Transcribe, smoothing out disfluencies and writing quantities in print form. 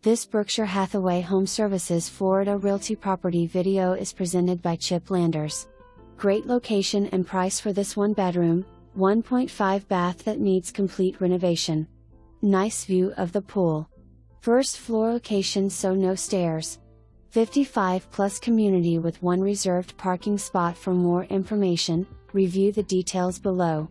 This Berkshire Hathaway HomeServices Florida Realty property video is presented by Chiplanders. Great location and price for this 1-bedroom, 1.5 bath that needs complete renovation. Nice view of the pool. First floor location, so no stairs. 55+ community with 1 reserved parking spot. For more information, review the details below.